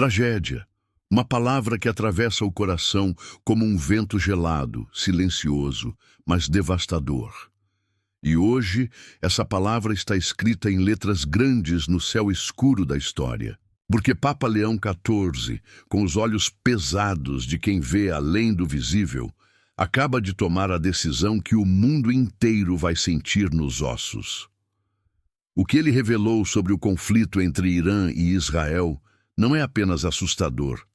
Tragédia. Uma palavra que atravessa o coração como um vento gelado, silencioso, mas devastador. E hoje, essa palavra está escrita em letras grandes no céu escuro da história. Porque Papa Leão XIV, com os olhos pesados de quem vê além do visível, acaba de tomar a decisão que o mundo inteiro vai sentir nos ossos. O que ele revelou sobre o conflito entre Irã e Israel não é apenas assustador.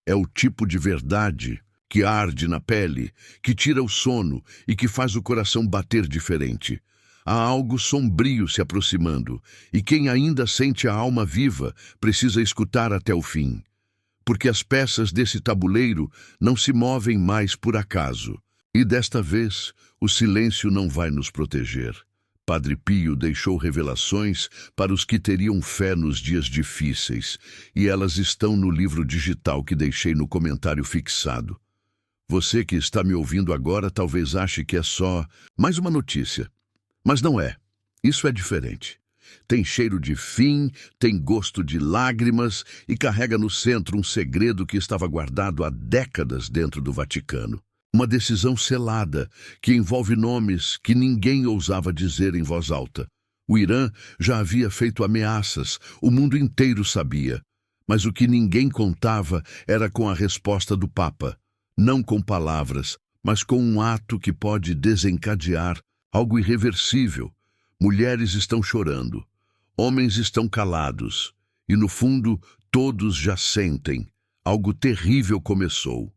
É o tipo de verdade que arde na pele, que tira o sono e que faz o coração bater diferente. Há algo sombrio se aproximando, e quem ainda sente a alma viva precisa escutar até o fim. Porque as peças desse tabuleiro não se movem mais por acaso. E desta vez, o silêncio não vai nos proteger. Padre Pio deixou revelações para os que teriam fé nos dias difíceis, e elas estão no livro digital que deixei no comentário fixado. Você que está me ouvindo agora talvez ache que é só mais uma notícia. Mas não é. Isso é diferente. Tem cheiro de fim, tem gosto de lágrimas e carrega no centro um segredo que estava guardado há décadas dentro do Vaticano. Uma decisão selada que envolve nomes que ninguém ousava dizer em voz alta. O Irã já havia feito ameaças, o mundo inteiro sabia. Mas o que ninguém contava era com a resposta do Papa. Não com palavras, mas com um ato que pode desencadear algo irreversível. Mulheres estão chorando, homens estão calados, e no fundo todos já sentem. Algo terrível começou,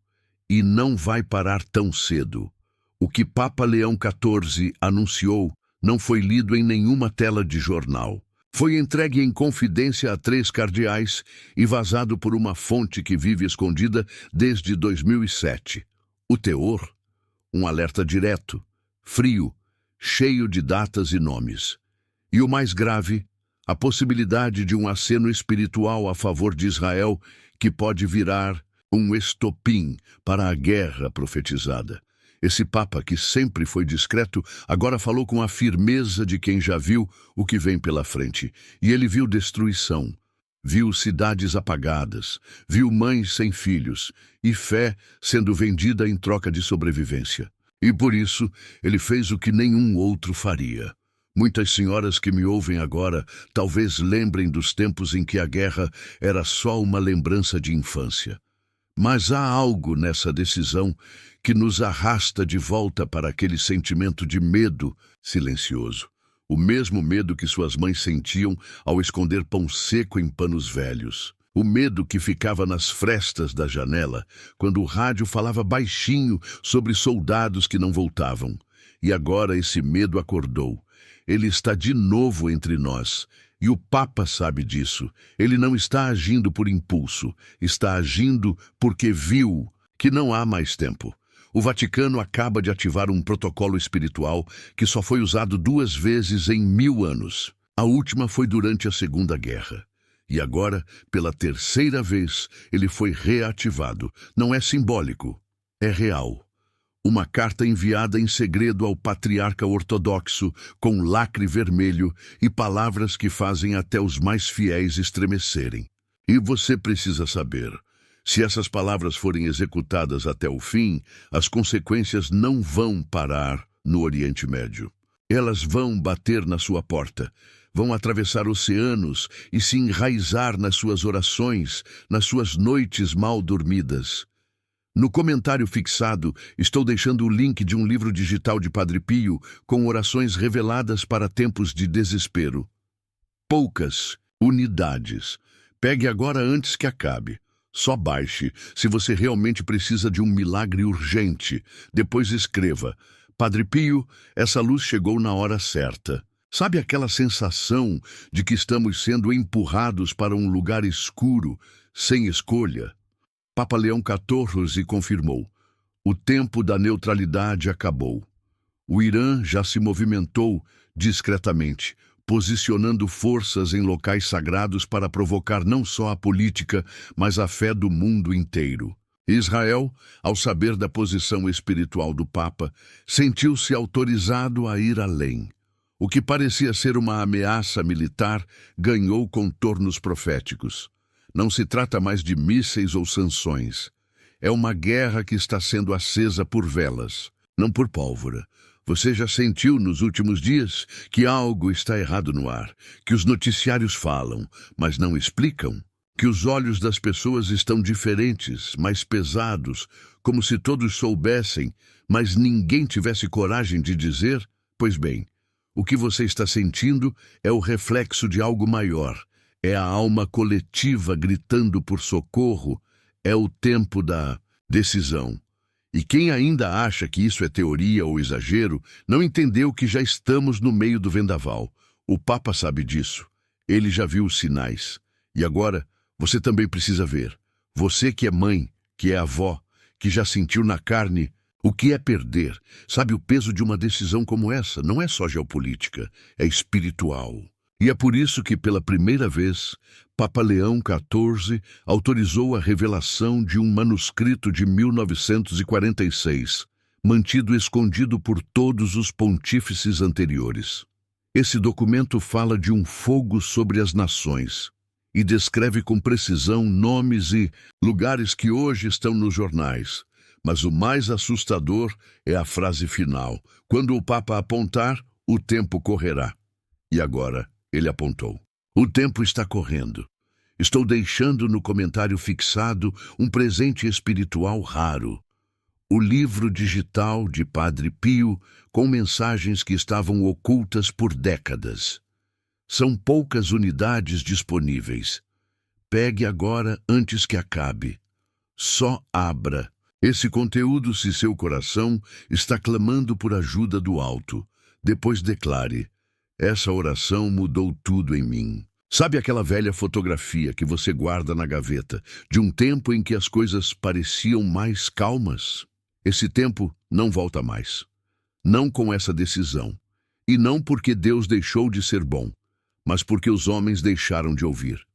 e não vai parar tão cedo. O que Papa Leão XIV anunciou não foi lido em nenhuma tela de jornal. Foi entregue em confidência a 3 cardeais e vazado por uma fonte que vive escondida desde 2007. O teor? Um alerta direto, frio, cheio de datas e nomes. E o mais grave, a possibilidade de um aceno espiritual a favor de Israel que pode virar um estopim para a guerra profetizada. Esse Papa, que sempre foi discreto, agora falou com a firmeza de quem já viu o que vem pela frente. E ele viu destruição, viu cidades apagadas, viu mães sem filhos e fé sendo vendida em troca de sobrevivência. E por isso, ele fez o que nenhum outro faria. Muitas senhoras que me ouvem agora talvez lembrem dos tempos em que a guerra era só uma lembrança de infância. Mas há algo nessa decisão que nos arrasta de volta para aquele sentimento de medo silencioso. O mesmo medo que suas mães sentiam ao esconder pão seco em panos velhos. O medo que ficava nas frestas da janela, quando o rádio falava baixinho sobre soldados que não voltavam. E agora esse medo acordou. Ele está de novo entre nós. E o Papa sabe disso. Ele não está agindo por impulso. Está agindo porque viu que não há mais tempo. O Vaticano acaba de ativar um protocolo espiritual que só foi usado 2 vezes em 1000 anos. A última foi durante a Segunda Guerra. E agora, pela 3ª vez, ele foi reativado. Não é simbólico, é real. Uma carta enviada em segredo ao patriarca ortodoxo, com lacre vermelho e palavras que fazem até os mais fiéis estremecerem. E você precisa saber, se essas palavras forem executadas até o fim, as consequências não vão parar no Oriente Médio. Elas vão bater na sua porta, vão atravessar oceanos e se enraizar nas suas orações, nas suas noites mal dormidas. No comentário fixado, estou deixando o link de um livro digital de Padre Pio com orações reveladas para tempos de desespero. Poucas unidades. Pegue agora antes que acabe. Só baixe, se você realmente precisa de um milagre urgente. Depois escreva: Padre Pio, essa luz chegou na hora certa. Sabe aquela sensação de que estamos sendo empurrados para um lugar escuro, sem escolha? Papa Leão XIV confirmou: o tempo da neutralidade acabou. O Irã já se movimentou discretamente, posicionando forças em locais sagrados para provocar não só a política, mas a fé do mundo inteiro. Israel, ao saber da posição espiritual do Papa, sentiu-se autorizado a ir além. O que parecia ser uma ameaça militar ganhou contornos proféticos. Não se trata mais de mísseis ou sanções. É uma guerra que está sendo acesa por velas, não por pólvora. Você já sentiu nos últimos dias que algo está errado no ar, que os noticiários falam, mas não explicam? Que os olhos das pessoas estão diferentes, mais pesados, como se todos soubessem, mas ninguém tivesse coragem de dizer? Pois bem, o que você está sentindo é o reflexo de algo maior. É a alma coletiva gritando por socorro. É o tempo da decisão. E quem ainda acha que isso é teoria ou exagero, não entendeu que já estamos no meio do vendaval. O Papa sabe disso. Ele já viu os sinais. E agora, você também precisa ver. Você que é mãe, que é avó, que já sentiu na carne o que é perder. Sabe, o peso de uma decisão como essa não é só geopolítica, é espiritual. E é por isso que, pela primeira vez, Papa Leão XIV autorizou a revelação de um manuscrito de 1946, mantido escondido por todos os pontífices anteriores. Esse documento fala de um fogo sobre as nações e descreve com precisão nomes e lugares que hoje estão nos jornais. Mas o mais assustador é a frase final. Quando o Papa apontar, o tempo correrá. E agora, ele apontou. O tempo está correndo. Estou deixando no comentário fixado um presente espiritual raro. O livro digital de Padre Pio com mensagens que estavam ocultas por décadas. São poucas unidades disponíveis. Pegue agora antes que acabe. Só abra esse conteúdo se seu coração está clamando por ajuda do alto. Depois declare: essa oração mudou tudo em mim. Sabe aquela velha fotografia que você guarda na gaveta, de um tempo em que as coisas pareciam mais calmas? Esse tempo não volta mais. Não com essa decisão. E não porque Deus deixou de ser bom, mas porque os homens deixaram de ouvir.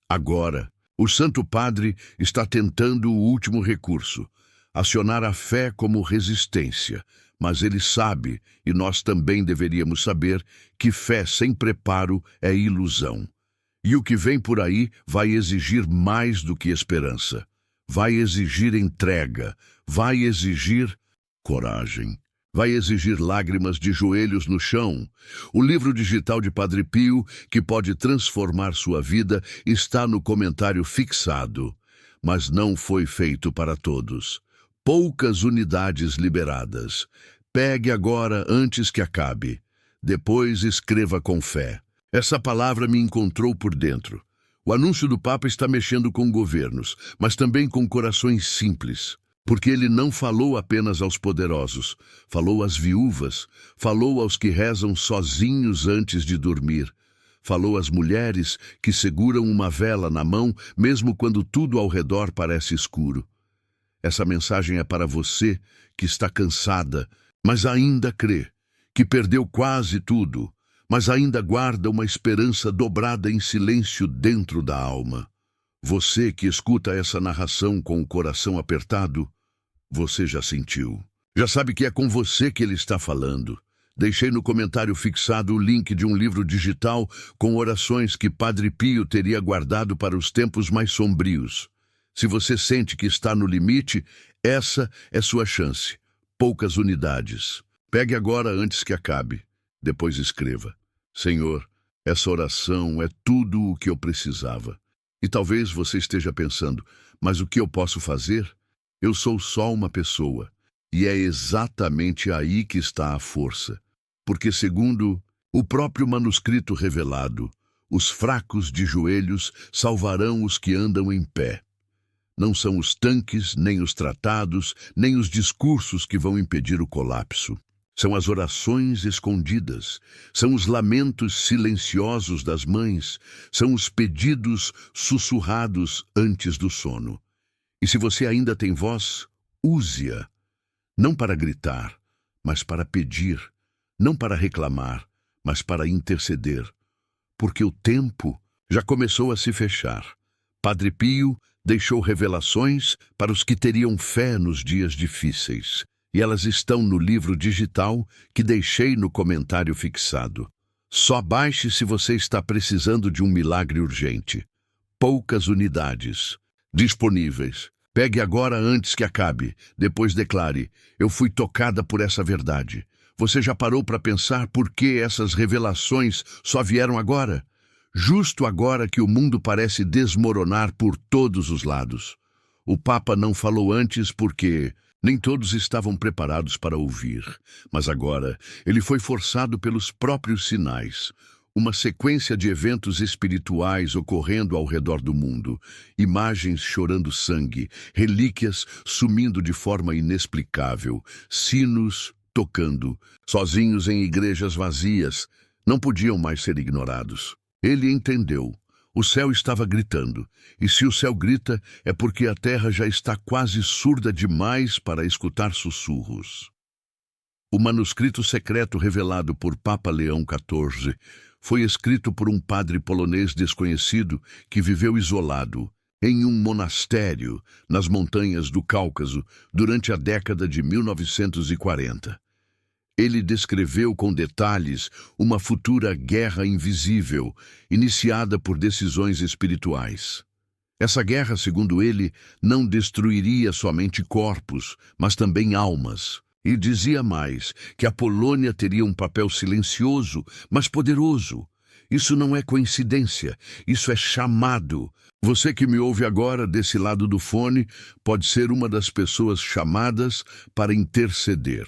Agora, o Santo Padre está tentando o último recurso, acionar a fé como resistência, mas ele sabe, e nós também deveríamos saber, que fé sem preparo é ilusão. E o que vem por aí vai exigir mais do que esperança. Vai exigir entrega, vai exigir coragem, vai exigir lágrimas de joelhos no chão. O livro digital de Padre Pio, que pode transformar sua vida, está no comentário fixado, mas não foi feito para todos. Poucas unidades liberadas. Pegue agora antes que acabe. Depois escreva com fé. Essa palavra me encontrou por dentro. O anúncio do Papa está mexendo com governos, mas também com corações simples. Porque ele não falou apenas aos poderosos, falou às viúvas, falou aos que rezam sozinhos antes de dormir. Falou às mulheres que seguram uma vela na mão, mesmo quando tudo ao redor parece escuro. Essa mensagem é para você que está cansada, mas ainda crê, que perdeu quase tudo, mas ainda guarda uma esperança dobrada em silêncio dentro da alma. Você que escuta essa narração com o coração apertado, você já sentiu. Já sabe que é com você que ele está falando. Deixei no comentário fixado o link de um livro digital com orações que Padre Pio teria guardado para os tempos mais sombrios. Se você sente que está no limite, essa é sua chance. Poucas unidades. Pegue agora antes que acabe. Depois escreva: Senhor, essa oração é tudo o que eu precisava. E talvez você esteja pensando: mas o que eu posso fazer? Eu sou só uma pessoa. E é exatamente aí que está a força. Porque, segundo o próprio manuscrito revelado, os fracos de joelhos salvarão os que andam em pé. Não são os tanques, nem os tratados, nem os discursos que vão impedir o colapso. São as orações escondidas, são os lamentos silenciosos das mães, são os pedidos sussurrados antes do sono. E se você ainda tem voz, use-a, não para gritar, mas para pedir, não para reclamar, mas para interceder, porque o tempo já começou a se fechar. Padre Pio deixou revelações para os que teriam fé nos dias difíceis, e elas estão no livro digital que deixei no comentário fixado. Só baixe se você está precisando de um milagre urgente. poucas unidades disponíveis. Pegue agora antes que acabe. Depois declare: eu fui tocada por essa verdade. Você já parou para pensar por que essas revelações só vieram agora? Justo agora que o mundo parece desmoronar por todos os lados. O Papa não falou antes porque nem todos estavam preparados para ouvir. Mas agora ele foi forçado pelos próprios sinais. Uma sequência de eventos espirituais ocorrendo ao redor do mundo, imagens chorando sangue, relíquias sumindo de forma inexplicável, sinos tocando, sozinhos em igrejas vazias, não podiam mais ser ignorados. Ele entendeu. O céu estava gritando, e se o céu grita, é porque a terra já está quase surda demais para escutar sussurros. O manuscrito secreto revelado por Papa Leão XIV foi escrito por um padre polonês desconhecido que viveu isolado em um monastério nas montanhas do Cáucaso durante a década de 1940. Ele descreveu com detalhes uma futura guerra invisível, iniciada por decisões espirituais. Essa guerra, segundo ele, não destruiria somente corpos, mas também almas. E dizia mais, que a Polônia teria um papel silencioso, mas poderoso. Isso não é coincidência, isso é chamado. Você que me ouve agora desse lado do fone pode ser uma das pessoas chamadas para interceder.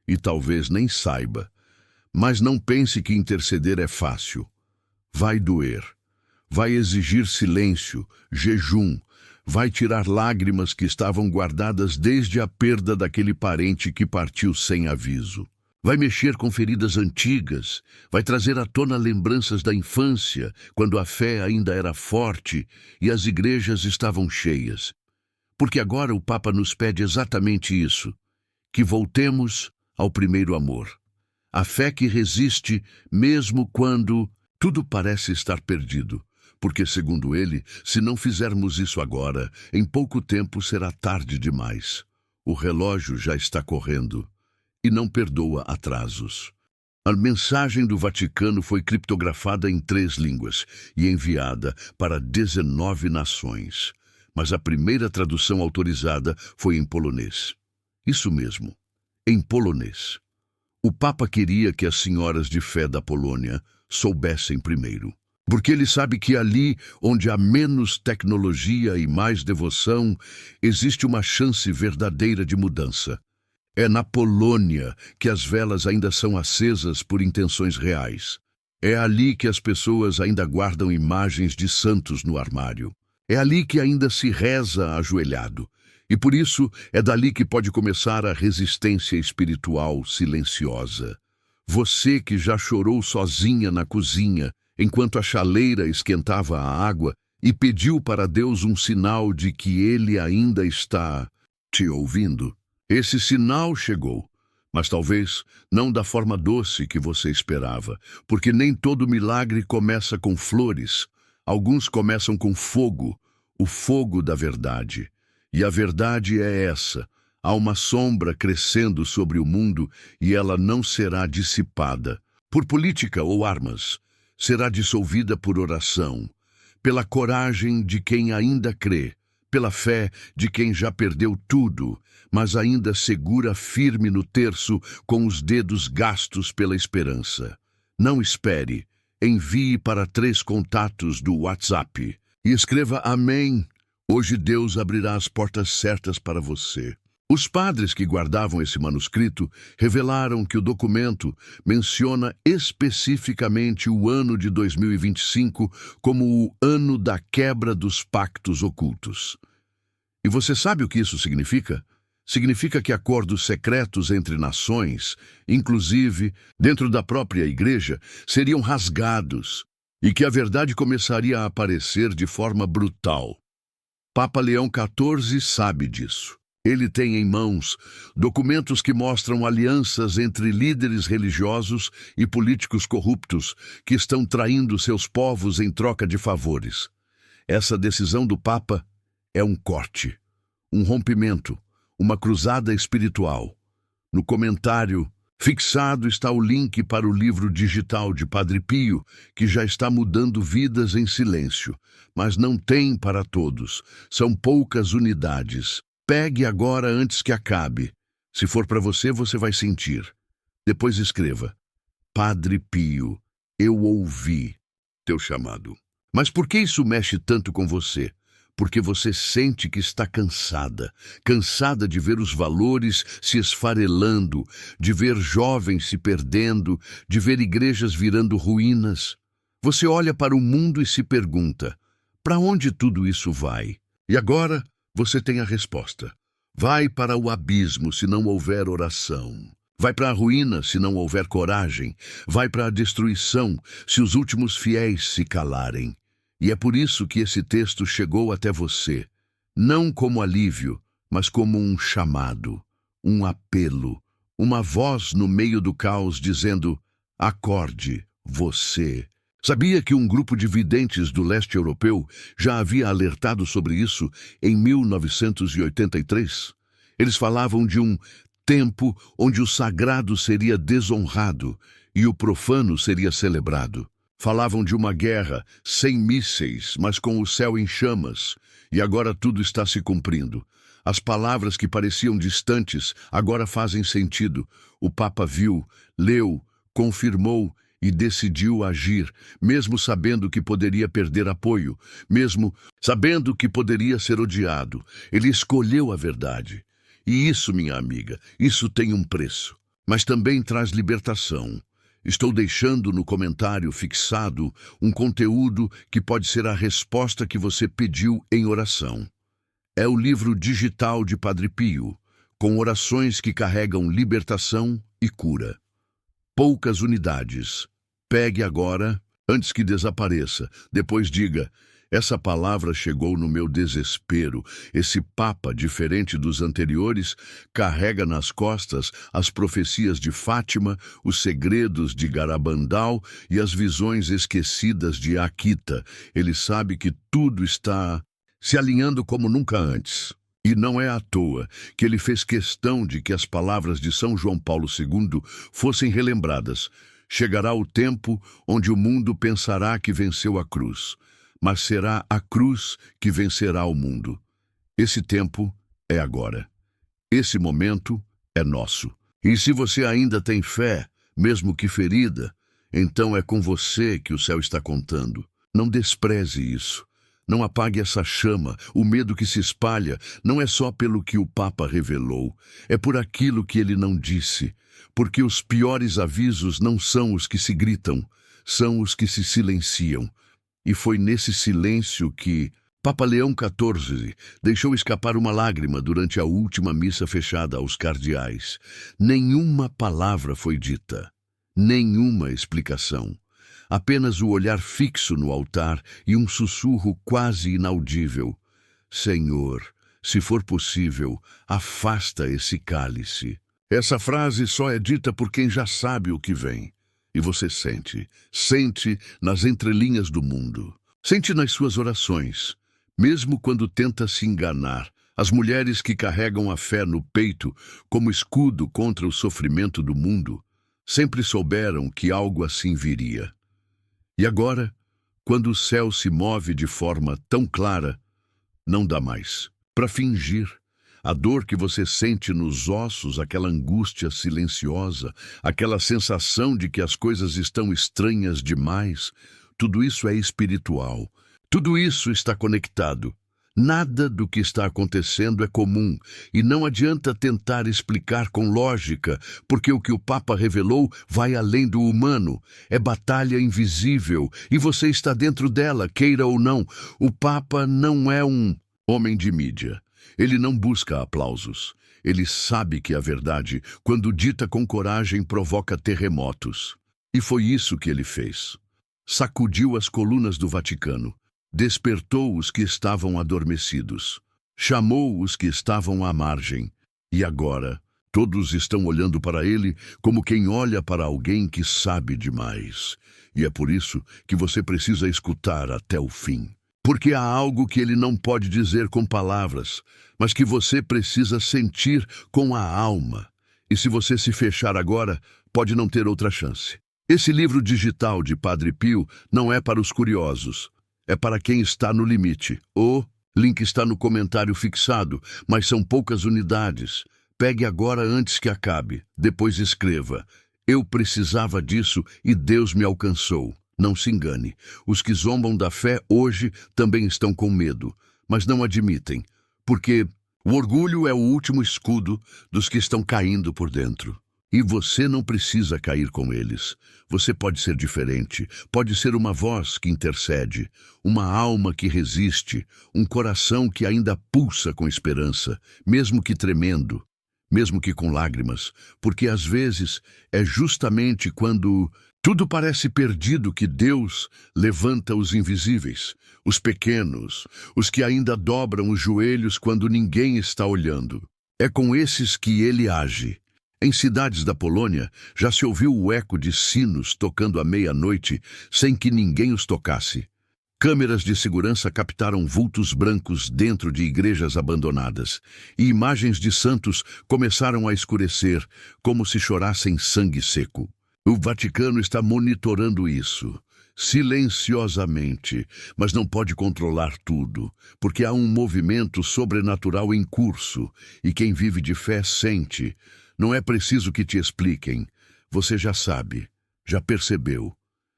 E talvez nem saiba. Mas não pense que interceder é fácil. Vai doer. Vai exigir silêncio, jejum. Vai tirar lágrimas que estavam guardadas desde a perda daquele parente que partiu sem aviso. Vai mexer com feridas antigas. Vai trazer à tona lembranças da infância, quando a fé ainda era forte e as igrejas estavam cheias. Porque agora o Papa nos pede exatamente isso, que voltemos ao primeiro amor. A fé que resiste mesmo quando tudo parece estar perdido. Porque, segundo ele, se não fizermos isso agora, em pouco tempo será tarde demais. O relógio já está correndo e não perdoa atrasos. A mensagem do Vaticano foi criptografada em 3 línguas e enviada para 19 nações. Mas a primeira tradução autorizada foi em polonês. Isso mesmo, em polonês. O Papa queria que as senhoras de fé da Polônia soubessem primeiro. Porque ele sabe que ali, onde há menos tecnologia e mais devoção, existe uma chance verdadeira de mudança. É na Polônia que as velas ainda são acesas por intenções reais. É ali que as pessoas ainda guardam imagens de santos no armário. É ali que ainda se reza ajoelhado. E por isso é dali que pode começar a resistência espiritual silenciosa. Você que já chorou sozinha na cozinha, enquanto a chaleira esquentava a água, e pediu para Deus um sinal de que Ele ainda está te ouvindo. Esse sinal chegou, mas talvez não da forma doce que você esperava, porque nem todo milagre começa com flores. Alguns começam com fogo, o fogo da verdade. E a verdade é essa: há uma sombra crescendo sobre o mundo e ela não será dissipada por política ou armas. Será dissolvida por oração, pela coragem de quem ainda crê, pela fé de quem já perdeu tudo, mas ainda segura firme no terço com os dedos gastos pela esperança. Não espere, envie para 3 contatos do WhatsApp e escreva Amém. Hoje Deus abrirá as portas certas para você. Os padres que guardavam esse manuscrito revelaram que o documento menciona especificamente o ano de 2025 como o ano da quebra dos pactos ocultos. E você sabe o que isso significa? Significa que acordos secretos entre nações, inclusive dentro da própria igreja, seriam rasgados e que a verdade começaria a aparecer de forma brutal. Papa Leão XIV sabe disso. Ele tem em mãos documentos que mostram alianças entre líderes religiosos e políticos corruptos que estão traindo seus povos em troca de favores. Essa decisão do Papa é um corte, um rompimento, uma cruzada espiritual. No comentário Fixado está o link para o livro digital de Padre Pio, que já está mudando vidas em silêncio, mas não tem para todos. São poucas unidades. Pegue agora antes que acabe. Se for para você, você vai sentir. Depois escreva: Padre Pio, eu ouvi teu chamado. Mas por que isso mexe tanto com você? Porque você sente que está cansada de ver os valores se esfarelando, de ver jovens se perdendo, de ver igrejas virando ruínas. Você olha para o mundo e se pergunta: para onde tudo isso vai? E agora você tem a resposta. Vai para o abismo se não houver oração. Vai para a ruína se não houver coragem. Vai para a destruição se os últimos fiéis se calarem. E é por isso que esse texto chegou até você, não como alívio, mas como um chamado, um apelo, uma voz no meio do caos dizendo: acorde, você. Sabia que um grupo de videntes do leste europeu já havia alertado sobre isso em 1983? Eles falavam de um tempo onde o sagrado seria desonrado e o profano seria celebrado. Falavam de uma guerra sem mísseis, mas com o céu em chamas, e agora tudo está se cumprindo. As palavras que pareciam distantes agora fazem sentido. O Papa viu, leu, confirmou e decidiu agir, mesmo sabendo que poderia perder apoio, mesmo sabendo que poderia ser odiado. Ele escolheu a verdade. E isso, minha amiga, isso tem um preço, mas também traz libertação. Estou deixando no comentário fixado um conteúdo que pode ser a resposta que você pediu em oração. É o livro digital de Padre Pio, com orações que carregam libertação e cura. Poucas unidades. Pegue agora, antes que desapareça. Depois diga: essa palavra chegou no meu desespero. Esse Papa, diferente dos anteriores, carrega nas costas as profecias de Fátima, os segredos de Garabandal e as visões esquecidas de Akita. Ele sabe que tudo está se alinhando como nunca antes. E não é à toa que ele fez questão de que as palavras de São João Paulo II fossem relembradas. Chegará o tempo onde o mundo pensará que venceu a cruz, mas será a cruz que vencerá o mundo. Esse tempo é agora. Esse momento é nosso. E se você ainda tem fé, mesmo que ferida, então é com você que o céu está contando. Não despreze isso. Não apague essa chama. O medo que se espalha não é só pelo que o Papa revelou, é por aquilo que ele não disse. Porque os piores avisos não são os que se gritam, são os que se silenciam. E foi nesse silêncio que Papa Leão XIV deixou escapar uma lágrima durante a última missa fechada aos cardeais. Nenhuma palavra foi dita, nenhuma explicação. Apenas o olhar fixo no altar e um sussurro quase inaudível. Senhor, se for possível, afasta esse cálice. Essa frase só é dita por quem já sabe o que vem. E você sente nas entrelinhas do mundo. Sente nas suas orações, mesmo quando tenta se enganar. As mulheres que carregam a fé no peito como escudo contra o sofrimento do mundo, sempre souberam que algo assim viria. E agora, quando o céu se move de forma tão clara, não dá mais para fingir. A dor que você sente nos ossos, aquela angústia silenciosa, aquela sensação de que as coisas estão estranhas demais, tudo isso é espiritual. Tudo isso está conectado. Nada do que está acontecendo é comum, e não adianta tentar explicar com lógica, porque o que o Papa revelou vai além do humano. É batalha invisível, e você está dentro dela, queira ou não. O Papa não é um homem de mídia. Ele não busca aplausos. Ele sabe que a verdade, quando dita com coragem, provoca terremotos. E foi isso que ele fez. Sacudiu as colunas do Vaticano. Despertou os que estavam adormecidos. Chamou os que estavam à margem. E agora, todos estão olhando para ele como quem olha para alguém que sabe demais. E é por isso que você precisa escutar até o fim. Porque há algo que ele não pode dizer com palavras, mas que você precisa sentir com a alma. E se você se fechar agora, pode não ter outra chance. Esse livro digital de Padre Pio não é para os curiosos. É para quem está no limite. O link está no comentário fixado, mas são poucas unidades. Pegue agora antes que acabe. Depois escreva: eu precisava disso e Deus me alcançou. Não se engane. Os que zombam da fé hoje também estão com medo, mas não admitem, porque o orgulho é o último escudo dos que estão caindo por dentro. E você não precisa cair com eles. Você pode ser diferente, pode ser uma voz que intercede, uma alma que resiste, um coração que ainda pulsa com esperança, mesmo que tremendo, mesmo que com lágrimas, porque às vezes é justamente quando tudo parece perdido que Deus levanta os invisíveis, os pequenos, os que ainda dobram os joelhos quando ninguém está olhando. É com esses que ele age. Em cidades da Polônia, já se ouviu o eco de sinos tocando à meia-noite sem que ninguém os tocasse. Câmeras de segurança captaram vultos brancos dentro de igrejas abandonadas, e imagens de santos começaram a escurecer, como se chorassem sangue seco. O Vaticano está monitorando isso, silenciosamente, mas não pode controlar tudo, porque há um movimento sobrenatural em curso, e quem vive de fé sente. Não é preciso que te expliquem. Você já sabe, já percebeu.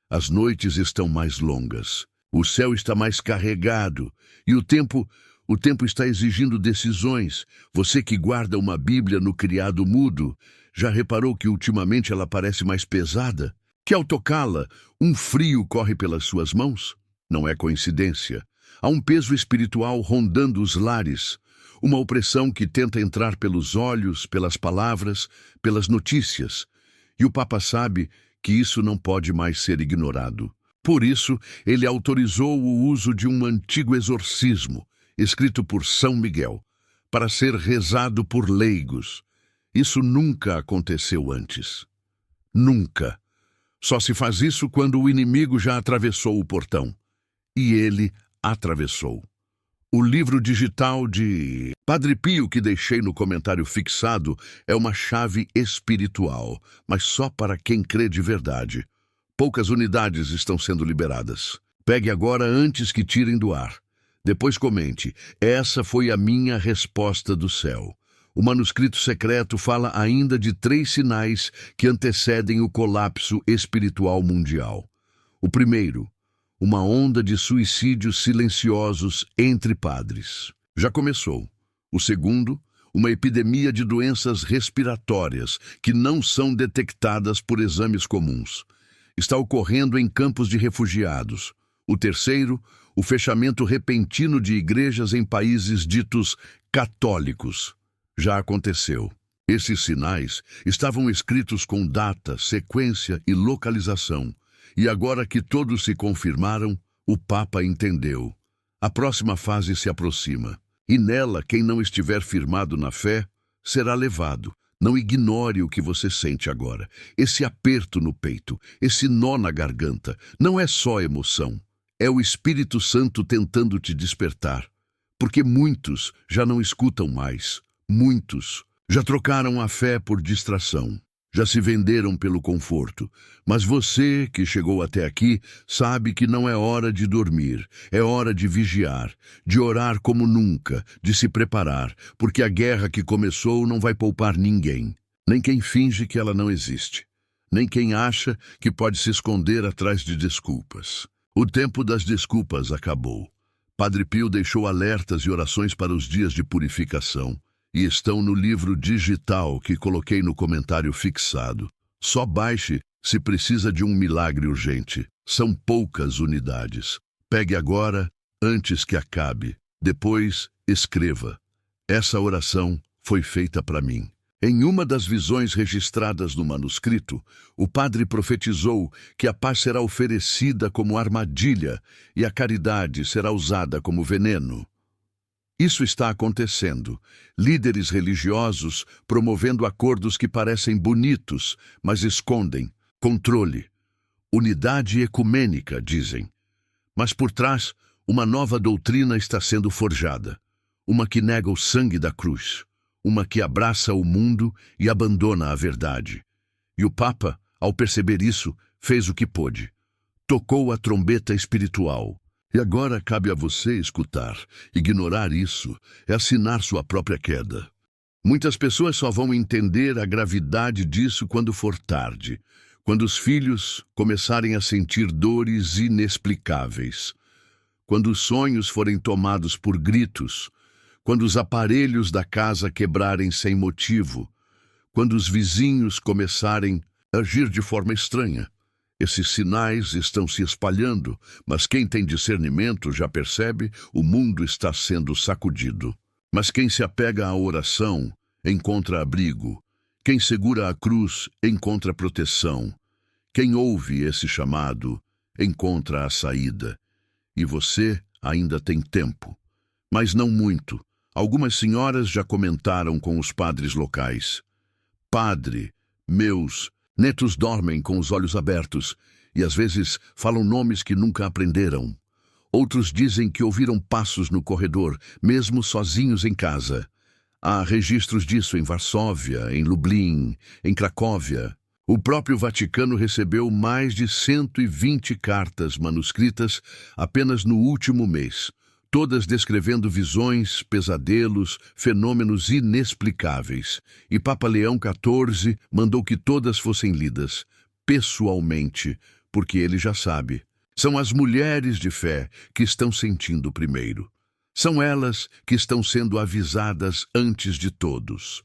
As noites estão mais longas. O céu está mais carregado. E o tempo está exigindo decisões. Você que guarda uma Bíblia no criado mudo, já reparou que ultimamente ela parece mais pesada? Que ao tocá-la, um frio corre pelas suas mãos? Não é coincidência. Há um peso espiritual rondando os lares. Uma opressão que tenta entrar pelos olhos, pelas palavras, pelas notícias. E o Papa sabe que isso não pode mais ser ignorado. Por isso, ele autorizou o uso de um antigo exorcismo, escrito por São Miguel, para ser rezado por leigos. Isso nunca aconteceu antes. Nunca. Só se faz isso quando o inimigo já atravessou o portão. E ele atravessou. O livro digital de Padre Pio que deixei no comentário fixado é uma chave espiritual, mas só para quem crê de verdade. Poucas unidades estão sendo liberadas. Pegue agora antes que tirem do ar. Depois comente: essa foi a minha resposta do céu. O manuscrito secreto fala ainda de 3 sinais que antecedem o colapso espiritual mundial. O primeiro: uma onda de suicídios silenciosos entre padres. Já começou. O segundo: uma epidemia de doenças respiratórias que não são detectadas por exames comuns. Está ocorrendo em campos de refugiados. O terceiro: o fechamento repentino de igrejas em países ditos católicos. Já aconteceu. Esses sinais estavam escritos com data, sequência e localização. E agora que todos se confirmaram, o Papa entendeu. A próxima fase se aproxima. E nela, quem não estiver firmado na fé, será levado. Não ignore o que você sente agora. Esse aperto no peito, esse nó na garganta, não é só emoção. É o Espírito Santo tentando te despertar. Porque muitos já não escutam mais. Muitos já trocaram a fé por distração. Já se venderam pelo conforto. Mas você, que chegou até aqui, sabe que não é hora de dormir. É hora de vigiar, de orar como nunca, de se preparar, porque a guerra que começou não vai poupar ninguém. Nem quem finge que ela não existe. Nem quem acha que pode se esconder atrás de desculpas. O tempo das desculpas acabou. Padre Pio deixou alertas e orações para os dias de purificação. E estão no livro digital que coloquei no comentário fixado. Só baixe se precisa de um milagre urgente. São poucas unidades. Pegue agora, antes que acabe. Depois, escreva: essa oração foi feita para mim. Em uma das visões registradas no manuscrito, o padre profetizou que a paz será oferecida como armadilha e a caridade será usada como veneno. Isso está acontecendo. Líderes religiosos promovendo acordos que parecem bonitos, mas escondem controle. Unidade ecumênica, dizem. Mas por trás, uma nova doutrina está sendo forjada. Uma que nega o sangue da cruz. uma que abraça o mundo e abandona a verdade. E o Papa, ao perceber isso, fez o que pôde. Tocou a trombeta espiritual. E agora cabe a você escutar. Ignorar isso é assinar sua própria queda. Muitas pessoas só vão entender a gravidade disso quando for tarde, quando os filhos começarem a sentir dores inexplicáveis, quando os sonhos forem tomados por gritos, quando os aparelhos da casa quebrarem sem motivo, quando os vizinhos começarem a agir de forma estranha. Esses sinais estão se espalhando, mas quem tem discernimento já percebe, o mundo está sendo sacudido. Mas quem se apega à oração encontra abrigo. Quem segura a cruz encontra proteção. Quem ouve esse chamado encontra a saída. E você ainda tem tempo. Mas não muito. Algumas senhoras já comentaram com os padres locais. Padre, meus netos dormem com os olhos abertos e às vezes falam nomes que nunca aprenderam. Outros dizem que ouviram passos no corredor, mesmo sozinhos em casa. Há registros disso em Varsóvia, em Lublin, em Cracóvia. O próprio Vaticano recebeu mais de 120 cartas manuscritas apenas no último mês, todas descrevendo visões, pesadelos, fenômenos inexplicáveis. E Papa Leão XIV mandou que todas fossem lidas, pessoalmente, porque ele já sabe. São as mulheres de fé que estão sentindo primeiro. São elas que estão sendo avisadas antes de todos.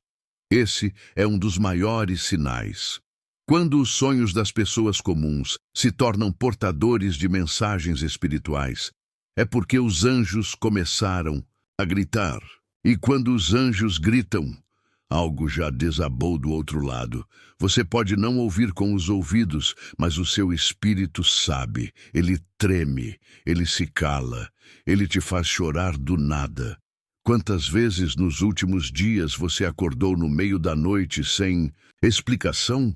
Esse é um dos maiores sinais. Quando os sonhos das pessoas comuns se tornam portadores de mensagens espirituais, é porque os anjos começaram a gritar. E quando os anjos gritam, algo já desabou do outro lado. Você pode não ouvir com os ouvidos, mas o seu espírito sabe. Ele treme, ele se cala, ele te faz chorar do nada. Quantas vezes nos últimos dias você acordou no meio da noite sem explicação?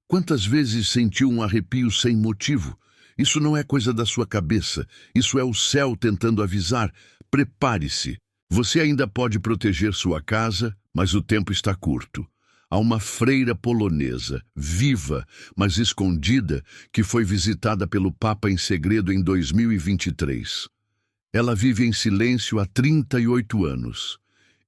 Quantas vezes sentiu um arrepio sem motivo? Isso não é coisa da sua cabeça, isso é o céu tentando avisar. Prepare-se. Você ainda pode proteger sua casa, mas o tempo está curto. Há uma freira polonesa, viva, mas escondida, que foi visitada pelo Papa em segredo em 2023. Ela vive em silêncio há 38 anos.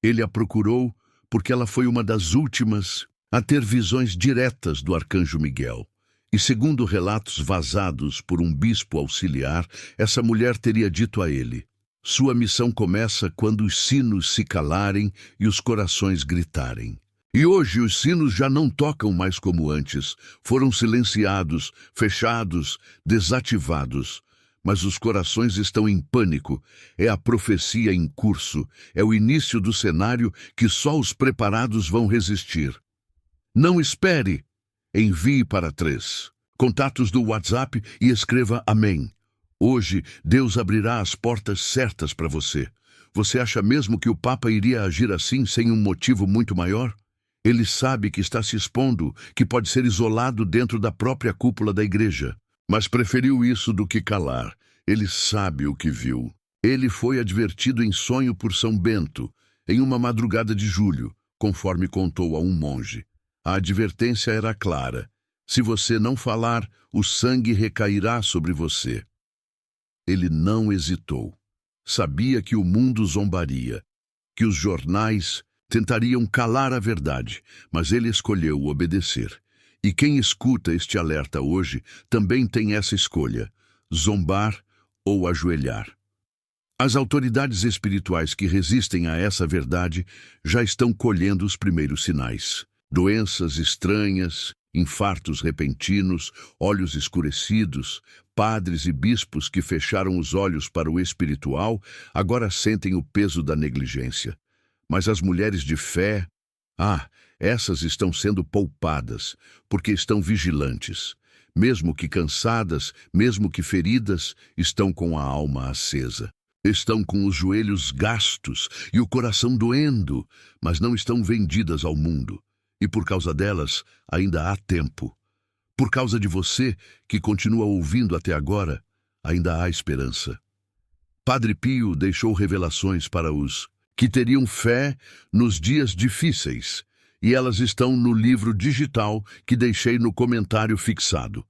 Ele a procurou porque ela foi uma das últimas a ter visões diretas do arcanjo Miguel. E segundo relatos vazados por um bispo auxiliar, essa mulher teria dito a ele: sua missão começa quando os sinos se calarem e os corações gritarem. E hoje os sinos já não tocam mais como antes. Foram silenciados, fechados, desativados. Mas os corações estão em pânico. É a profecia em curso. É o início do cenário que só os preparados vão resistir. Não espere. Envie para 3 contatos do WhatsApp e escreva amém. Hoje, Deus abrirá as portas certas para você. Você acha mesmo que o Papa iria agir assim sem um motivo muito maior? Ele sabe que está se expondo, que pode ser isolado dentro da própria cúpula da igreja. Mas preferiu isso do que calar. Ele sabe o que viu. Ele foi advertido em sonho por São Bento, em uma madrugada de julho, conforme contou a um monge. A advertência era clara. Se você não falar, o sangue recairá sobre você. Ele não hesitou. Sabia que o mundo zombaria, que os jornais tentariam calar a verdade, mas ele escolheu obedecer. E quem escuta este alerta hoje também tem essa escolha: zombar ou ajoelhar. As autoridades espirituais que resistem a essa verdade já estão colhendo os primeiros sinais. Doenças estranhas, infartos repentinos, olhos escurecidos, padres e bispos que fecharam os olhos para o espiritual agora sentem o peso da negligência. Mas as mulheres de fé, essas estão sendo poupadas, porque estão vigilantes. Mesmo que cansadas, mesmo que feridas, estão com a alma acesa. Estão com os joelhos gastos e o coração doendo, mas não estão vendidas ao mundo. E por causa delas, ainda há tempo. Por causa de você, que continua ouvindo até agora, ainda há esperança. Padre Pio deixou revelações para os que teriam fé nos dias difíceis, e elas estão no livro digital que deixei no comentário fixado.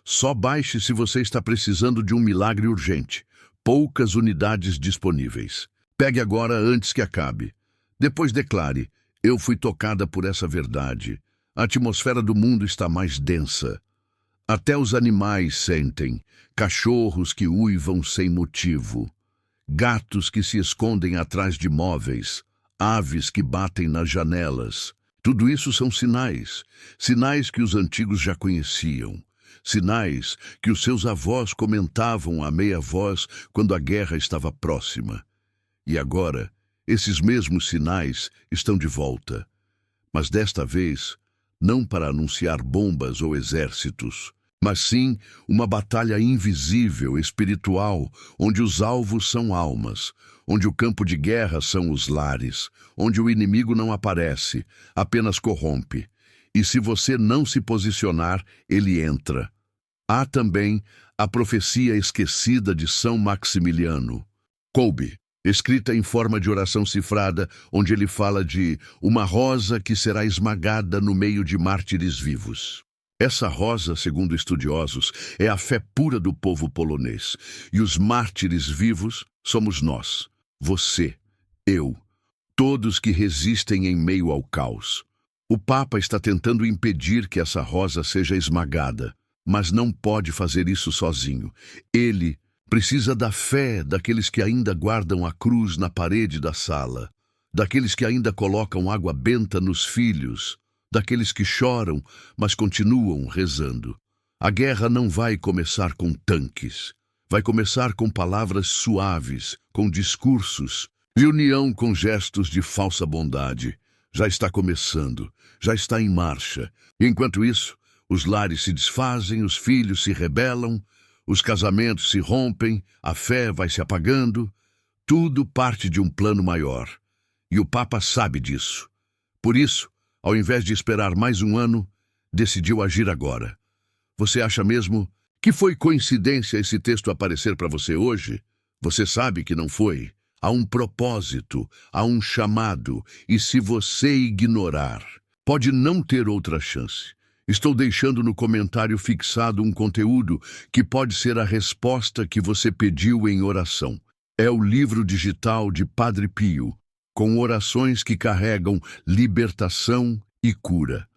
Só baixe se você está precisando de um milagre urgente. Poucas unidades disponíveis. Pegue agora antes que acabe. Depois declare: eu fui tocada por essa verdade. A atmosfera do mundo está mais densa. Até os animais sentem. Cachorros que uivam sem motivo. Gatos que se escondem atrás de móveis. Aves que batem nas janelas. Tudo isso são sinais. Sinais que os antigos já conheciam. Sinais que os seus avós comentavam à meia voz quando a guerra estava próxima. E agora, esses mesmos sinais estão de volta. Mas desta vez, não para anunciar bombas ou exércitos, mas sim uma batalha invisível, espiritual, onde os alvos são almas, onde o campo de guerra são os lares, onde o inimigo não aparece, apenas corrompe. E se você não se posicionar, ele entra. Há também a profecia esquecida de São Maximiliano Kolbe, escrita em forma de oração cifrada, onde ele fala de uma rosa que será esmagada no meio de mártires vivos. Essa rosa, segundo estudiosos, é a fé pura do povo polonês. E os mártires vivos somos nós, você, eu, todos que resistem em meio ao caos. O Papa está tentando impedir que essa rosa seja esmagada, mas não pode fazer isso sozinho. Ele precisa da fé daqueles que ainda guardam a cruz na parede da sala, daqueles que ainda colocam água benta nos filhos, daqueles que choram, mas continuam rezando. A guerra não vai começar com tanques. Vai começar com palavras suaves, com discursos, de união com gestos de falsa bondade. Já está começando, já está em marcha. Enquanto isso, os lares se desfazem, os filhos se rebelam, os casamentos se rompem, a fé vai se apagando. Tudo parte de um plano maior. E o Papa sabe disso. Por isso, ao invés de esperar mais um ano, decidiu agir agora. Você acha mesmo que foi coincidência esse texto aparecer para você hoje? Você sabe que não foi. Há um propósito, há um chamado, e se você ignorar, pode não ter outra chance. Estou deixando no comentário fixado um conteúdo que pode ser a resposta que você pediu em oração. É o livro digital de Padre Pio, com orações que carregam libertação e cura.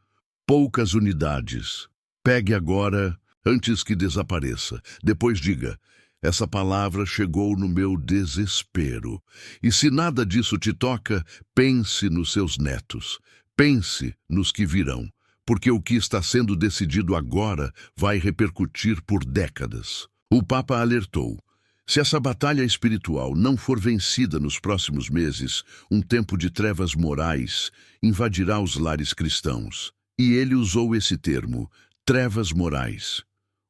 Poucas unidades. Pegue agora, antes que desapareça. Depois diga: essa palavra chegou no meu desespero. E se nada disso te toca, pense nos seus netos. Pense nos que virão. Porque o que está sendo decidido agora vai repercutir por décadas. O Papa alertou: se essa batalha espiritual não for vencida nos próximos meses, um tempo de trevas morais invadirá os lares cristãos. E ele usou esse termo, trevas morais,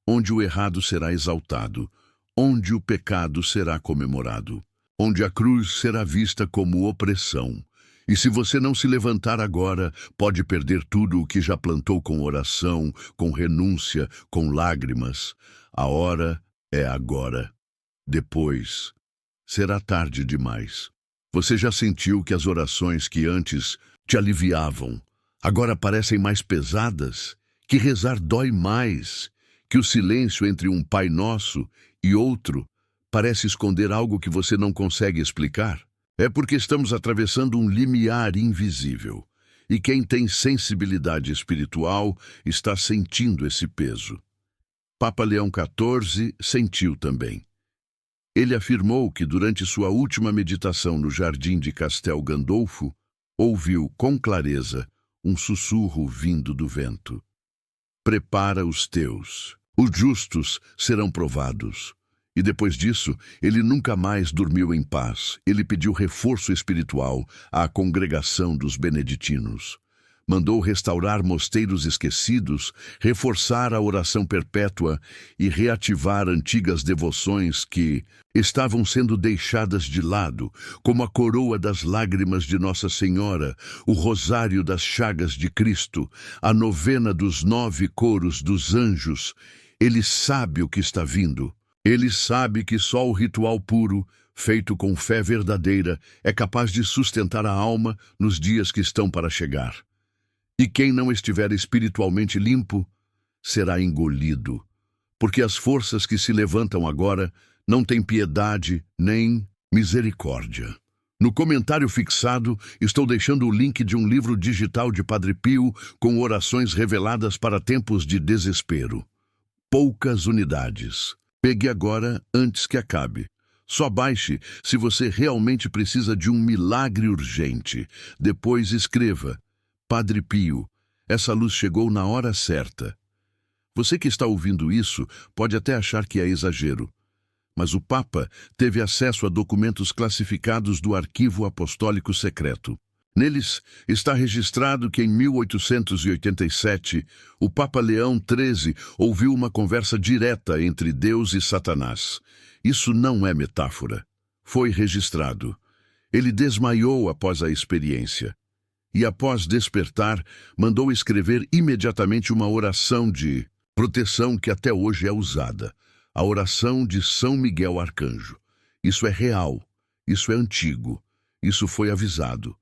onde o errado será exaltado, onde o pecado será comemorado, onde a cruz será vista como opressão. E se você não se levantar agora, pode perder tudo o que já plantou com oração, com renúncia, com lágrimas. A hora é agora. Depois, será tarde demais. Você já sentiu que as orações que antes te aliviavam, agora parecem mais pesadas? Que rezar dói mais? Que o silêncio entre um Pai Nosso e outro parece esconder algo que você não consegue explicar? É porque estamos atravessando um limiar invisível. E quem tem sensibilidade espiritual está sentindo esse peso. Papa Leão XIV sentiu também. Ele afirmou que durante sua última meditação no jardim de Castel Gandolfo, ouviu com clareza um sussurro vindo do vento. Prepara os teus, os justos serão provados. E depois disso, ele nunca mais dormiu em paz. Ele pediu reforço espiritual à congregação dos beneditinos. Mandou restaurar mosteiros esquecidos, reforçar a oração perpétua e reativar antigas devoções que estavam sendo deixadas de lado, como a coroa das lágrimas de Nossa Senhora, o rosário das chagas de Cristo, a novena dos 9 coros dos anjos. Ele sabe o que está vindo. Ele sabe que só o ritual puro feito com fé verdadeira, é capaz de sustentar a alma nos dias que estão para chegar. E quem não estiver espiritualmente limpo será engolido, porque as forças que se levantam agora não têm piedade nem misericórdia. No comentário fixado, estou deixando o link de um livro digital de Padre Pio com orações reveladas para tempos de desespero. Poucas unidades. Pegue agora antes que acabe. Só baixe se você realmente precisa de um milagre urgente. Depois escreva: Padre Pio, essa luz chegou na hora certa. Você que está ouvindo isso pode até achar que é exagero, mas o Papa teve acesso a documentos classificados do Arquivo Apostólico Secreto. Neles está registrado que em 1887, o Papa Leão XIII ouviu uma conversa direta entre Deus e Satanás. Isso não é metáfora. Foi registrado. Ele desmaiou após a experiência. E após despertar, mandou escrever imediatamente uma oração de proteção que até hoje é usada. A oração de São Miguel Arcanjo. Isso é real, isso é antigo, isso foi avisado.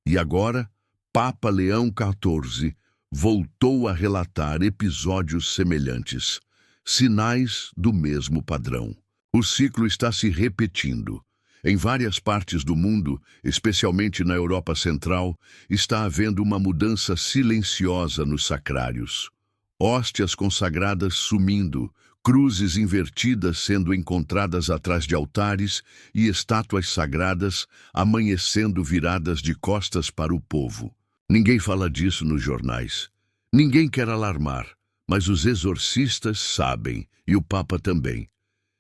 E agora, Papa Leão XIV voltou a relatar episódios semelhantes, sinais do mesmo padrão. O ciclo está se repetindo. Em várias partes do mundo, especialmente na Europa Central, está havendo uma mudança silenciosa nos sacrários. Hóstias consagradas sumindo, cruzes invertidas sendo encontradas atrás de altares e estátuas sagradas amanhecendo viradas de costas para o povo. Ninguém fala disso nos jornais. Ninguém quer alarmar, mas os exorcistas sabem, e o Papa também.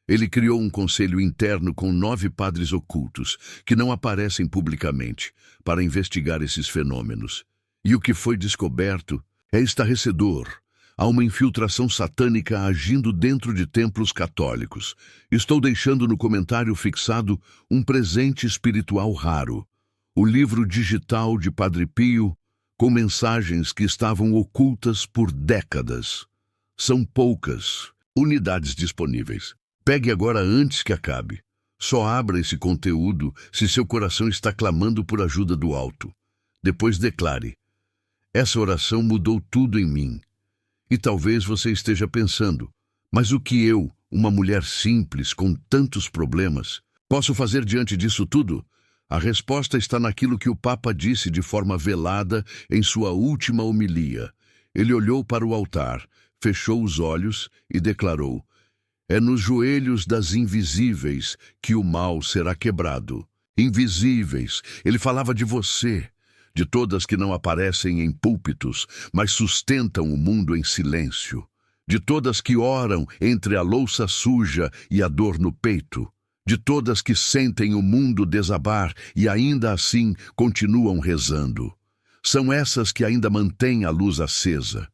Ele criou um conselho interno com 9 padres ocultos, que não aparecem publicamente, para investigar esses fenômenos. E o que foi descoberto é estarrecedor. Há uma infiltração satânica agindo dentro de templos católicos. Estou deixando no comentário fixado um presente espiritual raro. O livro digital de Padre Pio, com mensagens que estavam ocultas por décadas. São poucas unidades disponíveis. Pegue agora antes que acabe. Só abra esse conteúdo se seu coração está clamando por ajuda do alto. Depois declare: essa oração mudou tudo em mim. E talvez você esteja pensando: mas o que eu, uma mulher simples com tantos problemas, posso fazer diante disso tudo? A resposta está naquilo que o Papa disse de forma velada em sua última homilia. Ele olhou para o altar, fechou os olhos e declarou: é nos joelhos das invisíveis que o mal será quebrado. Invisíveis, ele falava de você, de todas que não aparecem em púlpitos, mas sustentam o mundo em silêncio, de todas que oram entre a louça suja e a dor no peito, de todas que sentem o mundo desabar e ainda assim continuam rezando. São essas que ainda mantêm a luz acesa.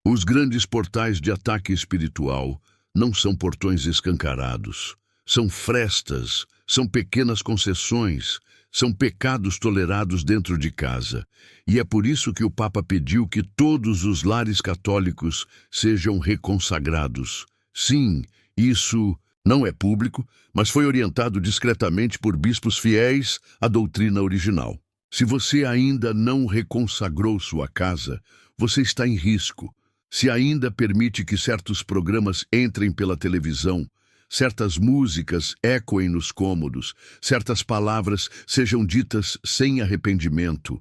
Os grandes portais de ataque espiritual não são portões escancarados, são frestas, são pequenas concessões, são pecados tolerados dentro de casa. E é por isso que o Papa pediu que todos os lares católicos sejam reconsagrados. Sim, isso não é público, mas foi orientado discretamente por bispos fiéis à doutrina original. Se você ainda não reconsagrou sua casa, você está em risco. Se ainda permite que certos programas entrem pela televisão, certas músicas ecoem nos cômodos, certas palavras sejam ditas sem arrependimento,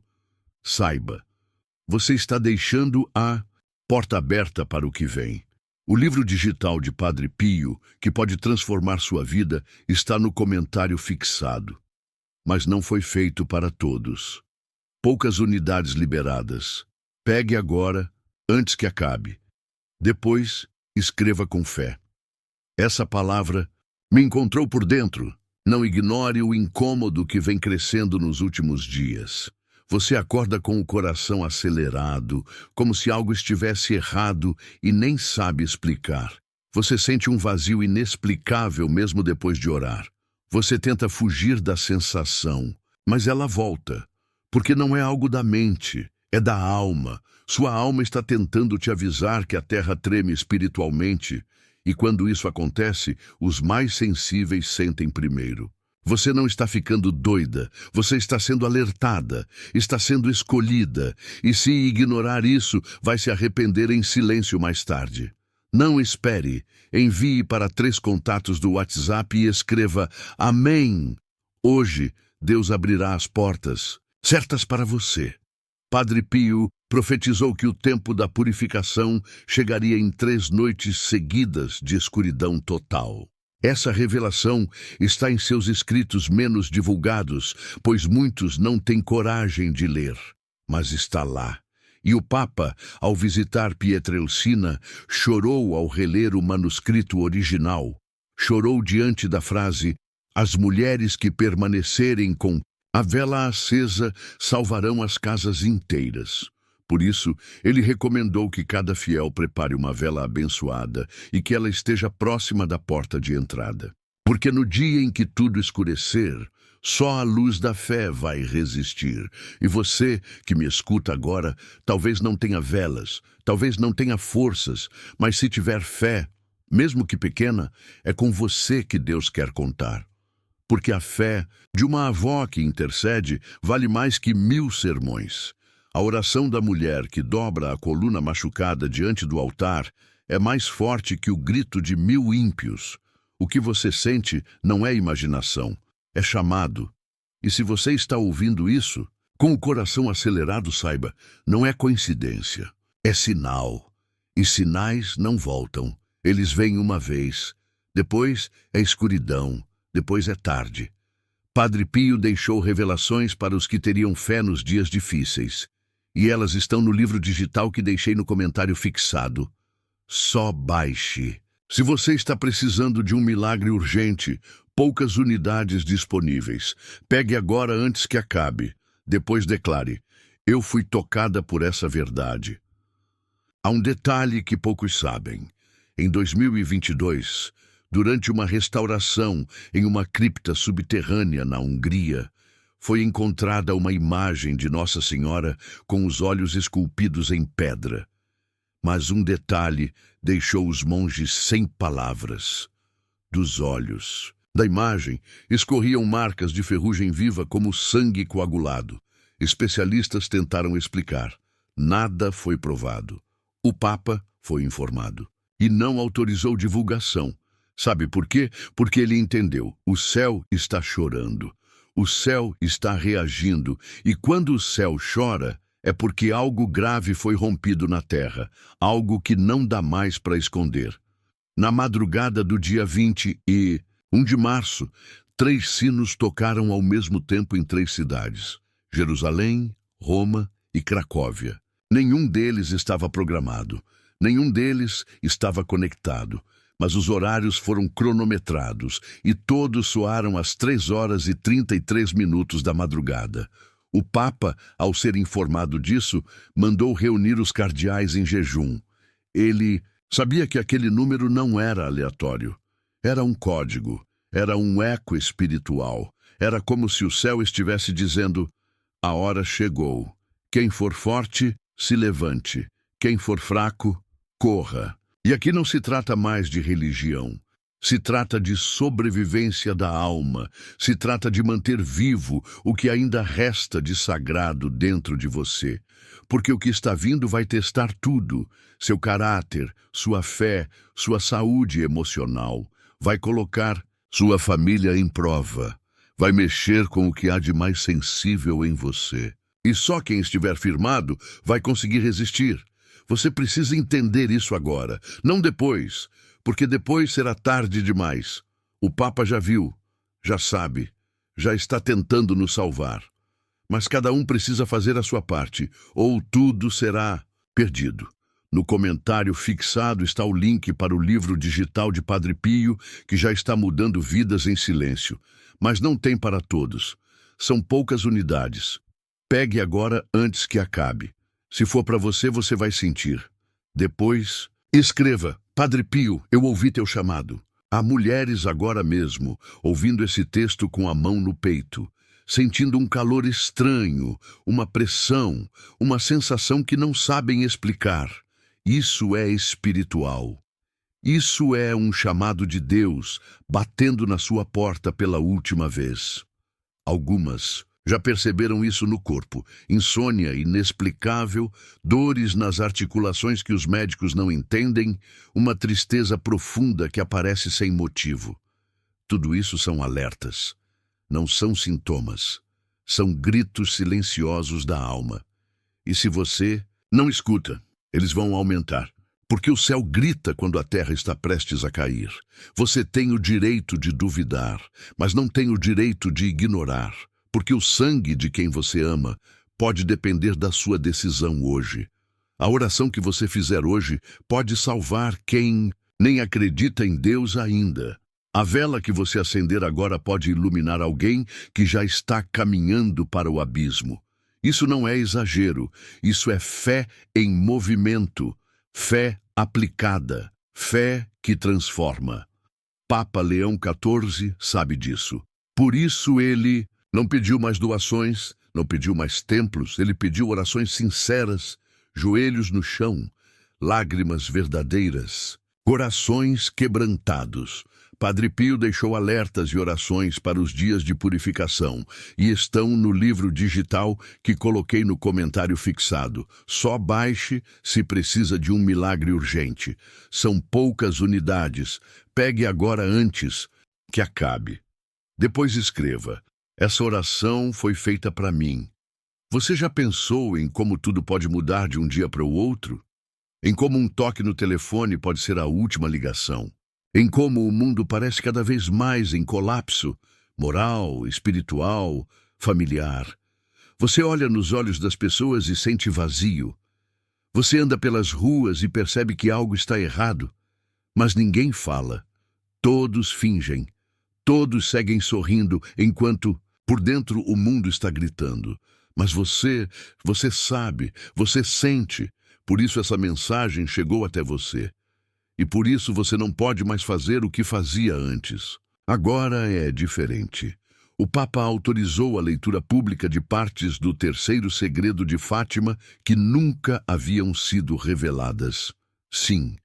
saiba, você está deixando a porta aberta para o que vem. O livro digital de Padre Pio, que pode transformar sua vida, está no comentário fixado. Mas não foi feito para todos. Poucas unidades liberadas. Pegue agora, antes que acabe. Depois, escreva com fé. Essa palavra me encontrou por dentro. Não ignore o incômodo que vem crescendo nos últimos dias. Você acorda com o coração acelerado, como se algo estivesse errado e nem sabe explicar. Você sente um vazio inexplicável mesmo depois de orar. Você tenta fugir da sensação, mas ela volta, porque não é algo da mente, é da alma. Sua alma está tentando te avisar que a terra treme espiritualmente. E quando isso acontece, os mais sensíveis sentem primeiro. Você não está ficando doida, você está sendo alertada, está sendo escolhida, e se ignorar isso, vai se arrepender em silêncio mais tarde. Não espere, envie para 3 contatos do WhatsApp e escreva Amém. Hoje, Deus abrirá as portas, certas para você. Padre Pio profetizou que o tempo da purificação chegaria em 3 noites seguidas de escuridão total. Essa revelação está em seus escritos menos divulgados, pois muitos não têm coragem de ler, mas está lá. E o Papa, ao visitar Pietrelcina, chorou ao reler o manuscrito original. Chorou diante da frase: as mulheres que permanecerem com a vela acesa salvarão as casas inteiras. Por isso, ele recomendou que cada fiel prepare uma vela abençoada e que ela esteja próxima da porta de entrada. Porque no dia em que tudo escurecer, só a luz da fé vai resistir. E você, que me escuta agora, talvez não tenha velas, talvez não tenha forças, mas se tiver fé, mesmo que pequena, é com você que Deus quer contar. Porque a fé de uma avó que intercede vale mais que 1000 sermões. A oração da mulher que dobra a coluna machucada diante do altar é mais forte que o grito de 1000 ímpios. O que você sente não é imaginação, é chamado. E se você está ouvindo isso, com o coração acelerado, saiba, não é coincidência, é sinal. E sinais não voltam, eles vêm uma vez, depois é escuridão, depois é tarde. Padre Pio deixou revelações para os que teriam fé nos dias difíceis. E elas estão no livro digital que deixei no comentário fixado. Só baixe. Se você está precisando de um milagre urgente, poucas unidades disponíveis. Pegue agora antes que acabe. Depois declare: eu fui tocada por essa verdade. Há um detalhe que poucos sabem. Em 2022, durante uma restauração em uma cripta subterrânea na Hungria, foi encontrada uma imagem de Nossa Senhora com os olhos esculpidos em pedra. Mas um detalhe deixou os monges sem palavras. Dos olhos da imagem escorriam marcas de ferrugem viva como sangue coagulado. Especialistas tentaram explicar. Nada foi provado. O Papa foi informado e não autorizou divulgação. Sabe por quê? Porque ele entendeu. O céu está chorando. O céu está reagindo, e quando o céu chora, é porque algo grave foi rompido na terra, algo que não dá mais para esconder. Na madrugada do dia 21 de março, 3 sinos tocaram ao mesmo tempo em 3 cidades: Jerusalém, Roma e Cracóvia. Nenhum deles estava programado, nenhum deles estava conectado. Mas os horários foram cronometrados e todos soaram às 3h33 da madrugada. O Papa, ao ser informado disso, mandou reunir os cardeais em jejum. Ele sabia que aquele número não era aleatório. Era um código, era um eco espiritual. Era como se o céu estivesse dizendo: a hora chegou. Quem for forte, se levante. Quem for fraco, corra. E aqui não se trata mais de religião. Se trata de sobrevivência da alma. Se trata de manter vivo o que ainda resta de sagrado dentro de você. Porque o que está vindo vai testar tudo: seu caráter, sua fé, sua saúde emocional. Vai colocar sua família em prova. Vai mexer com o que há de mais sensível em você. E só quem estiver firmado vai conseguir resistir. Você precisa entender isso agora, não depois, porque depois será tarde demais. O Papa já viu, já sabe, já está tentando nos salvar. Mas cada um precisa fazer a sua parte, ou tudo será perdido. No comentário fixado está o link para o livro digital de Padre Pio, que já está mudando vidas em silêncio. Mas não tem para todos. São poucas unidades. Pegue agora antes que acabe. Se for para você, você vai sentir. Depois, escreva: Padre Pio, eu ouvi teu chamado. Há mulheres agora mesmo, ouvindo esse texto com a mão no peito, sentindo um calor estranho, uma pressão, uma sensação que não sabem explicar. Isso é espiritual. Isso é um chamado de Deus batendo na sua porta pela última vez. Algumas já perceberam isso no corpo: insônia inexplicável, dores nas articulações que os médicos não entendem, uma tristeza profunda que aparece sem motivo. Tudo isso são alertas, não são sintomas. São gritos silenciosos da alma. E se você não escuta, eles vão aumentar. Porque o céu grita quando a terra está prestes a cair. Você tem o direito de duvidar, mas não tem o direito de ignorar. Porque o sangue de quem você ama pode depender da sua decisão hoje. A oração que você fizer hoje pode salvar quem nem acredita em Deus ainda. A vela que você acender agora pode iluminar alguém que já está caminhando para o abismo. Isso não é exagero, isso é fé em movimento, fé aplicada, fé que transforma. Papa Leão XIV sabe disso. Por isso ele não pediu mais doações, não pediu mais templos, ele pediu orações sinceras, joelhos no chão, lágrimas verdadeiras, corações quebrantados. Padre Pio deixou alertas e orações para os dias de purificação e estão no livro digital que coloquei no comentário fixado. Só baixe se precisa de um milagre urgente. São poucas unidades. Pegue agora antes que acabe. Depois escreva: essa oração foi feita para mim. Você já pensou em como tudo pode mudar de um dia para o outro? Em como um toque no telefone pode ser a última ligação? Em como o mundo parece cada vez mais em colapso, moral, espiritual, familiar. Você olha nos olhos das pessoas e sente vazio. Você anda pelas ruas e percebe que algo está errado, mas ninguém fala. Todos fingem. Todos seguem sorrindo enquanto, por dentro, o mundo está gritando. Mas você sabe, você sente. Por isso essa mensagem chegou até você. E por isso você não pode mais fazer o que fazia antes. Agora é diferente. O Papa autorizou a leitura pública de partes do terceiro segredo de Fátima que nunca haviam sido reveladas. Sim,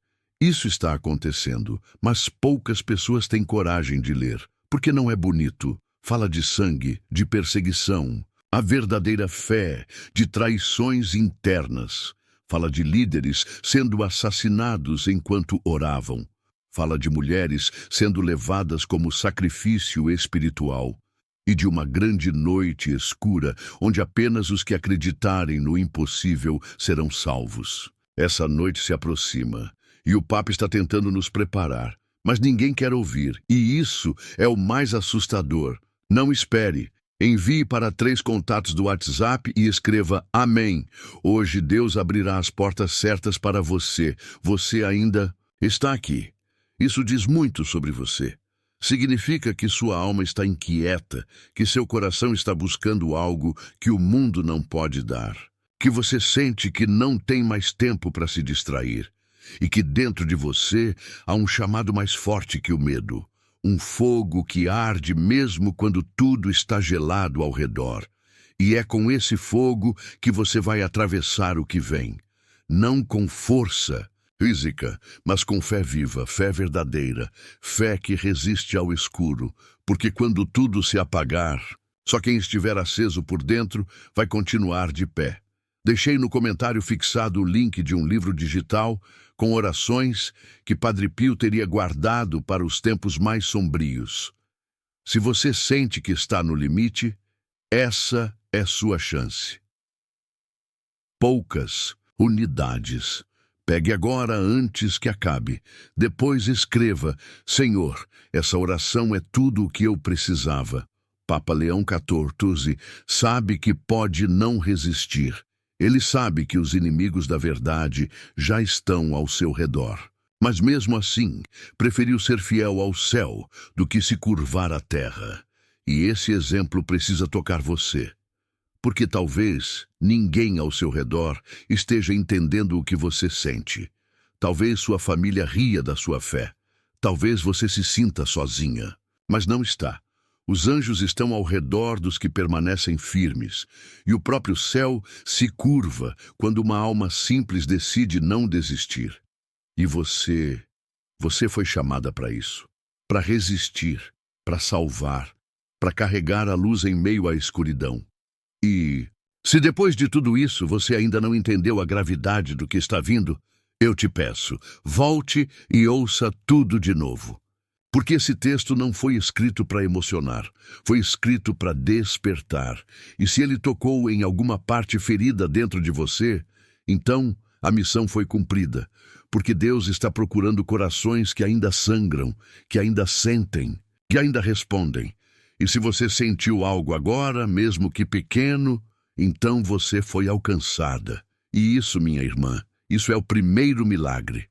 isso está acontecendo, mas poucas pessoas têm coragem de ler, porque não é bonito. Fala de sangue, de perseguição, a verdadeira fé, de traições internas. Fala de líderes sendo assassinados enquanto oravam. Fala de mulheres sendo levadas como sacrifício espiritual. E de uma grande noite escura, onde apenas os que acreditarem no impossível serão salvos. Essa noite se aproxima, e o Papa está tentando nos preparar. Mas ninguém quer ouvir, e isso é o mais assustador. Não espere. Envie para 3 contatos do WhatsApp e escreva Amém. Hoje Deus abrirá as portas certas para você. Você ainda está aqui. Isso diz muito sobre você. Significa que sua alma está inquieta, que seu coração está buscando algo que o mundo não pode dar. Que você sente que não tem mais tempo para se distrair. E que dentro de você há um chamado mais forte que o medo. Um fogo que arde mesmo quando tudo está gelado ao redor. E é com esse fogo que você vai atravessar o que vem. Não com força física, mas com fé viva, fé verdadeira, fé que resiste ao escuro. Porque quando tudo se apagar, só quem estiver aceso por dentro vai continuar de pé. Deixei no comentário fixado o link de um livro digital com orações que Padre Pio teria guardado para os tempos mais sombrios. Se você sente que está no limite, essa é sua chance. Poucas unidades. Pegue agora antes que acabe. Depois escreva: Senhor, essa oração é tudo o que eu precisava. Papa Leão XIV sabe que pode não resistir. Ele sabe que os inimigos da verdade já estão ao seu redor. Mas mesmo assim, preferiu ser fiel ao céu do que se curvar à terra. E esse exemplo precisa tocar você. Porque talvez ninguém ao seu redor esteja entendendo o que você sente. Talvez sua família ria da sua fé. Talvez você se sinta sozinha. Mas não está. Os anjos estão ao redor dos que permanecem firmes, e o próprio céu se curva quando uma alma simples decide não desistir. E você Você foi chamada para isso, para resistir, para salvar, para carregar a luz em meio à escuridão. E, se depois de tudo isso você ainda não entendeu a gravidade do que está vindo, eu te peço, volte e ouça tudo de novo. Porque esse texto não foi escrito para emocionar, foi escrito para despertar. E se ele tocou em alguma parte ferida dentro de você, então a missão foi cumprida. Porque Deus está procurando corações que ainda sangram, que ainda sentem, que ainda respondem. E se você sentiu algo agora, mesmo que pequeno, então você foi alcançada. E isso, minha irmã, isso é o primeiro milagre.